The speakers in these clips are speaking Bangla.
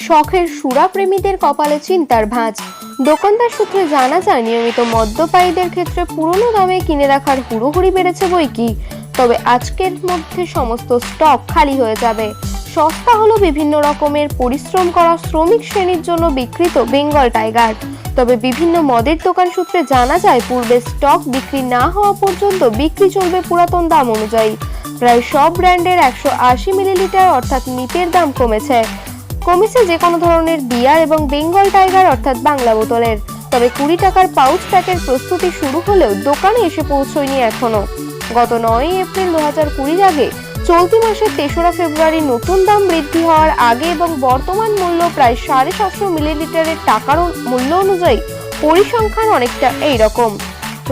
শখের সুরা প্রেমীদের কপালে চিন্তার ভাঁজ। দোকানদার সূত্রে জানা যায়, নিয়মিত মদ্যপায়ীদের ক্ষেত্রে পুরনো দামে কিনে রাখার হুড়োহুড়ি বেড়েছে বইকি। তবে আজকের মধ্যে সমস্ত স্টক খালি হয়ে যাবে। সস্তা হলো বিভিন্ন রকমের পরিশ্রম করা শ্রমিক শ্রেণীর জন্য বিক্রিত বেঙ্গল টাইগার। তবে বিভিন্ন মদের দোকান সূত্রে জানা যায়, পূর্বে স্টক বিক্রি না হওয়া পর্যন্ত বিক্রি চলবে পুরাতন দাম অনুযায়ী। প্রায় সব ব্র্যান্ডের 180 মিলিলিটার অর্থাৎ নিপের দাম কমেছে যে কোনো ধরনের বিয়ার এবং বেঙ্গল টাইগার অর্থাৎ বাংলা বোতলের। তবে 20 টাকার পাউচ প্যাকের প্রস্তুতি শুরু হলেও দোকানে এসে পৌঁছয়নি এখনো। গত 9 এপ্রিল 2020 আগে চলতি মাসের 3রা ফেব্রুয়ারি নতুন দাম বৃদ্ধি হওয়ার আগে এবং বর্তমান মূল্য প্রায় 750 মিলিলিটারের টাকার মূল্য অনুযায়ী পরিসংখ্যান অনেকটা এইরকম।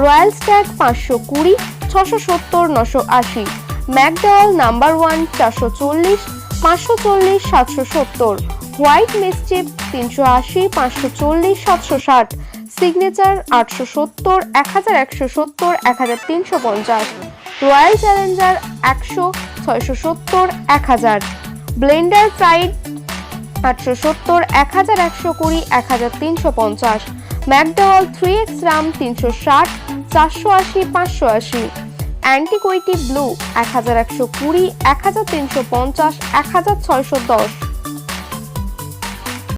Royal Stag 520, 670, 980, McDowell number 1 440, 540, 770, White Mischief 380, 540, 760, Signature 870, 1170, 1350, Royal Challenger 100, 670, 1000, Blender Pride 870, 1120, 1350, McDowell 3x rum 360, 480, 580, Antiquity Blue 1120, 1350, 1610।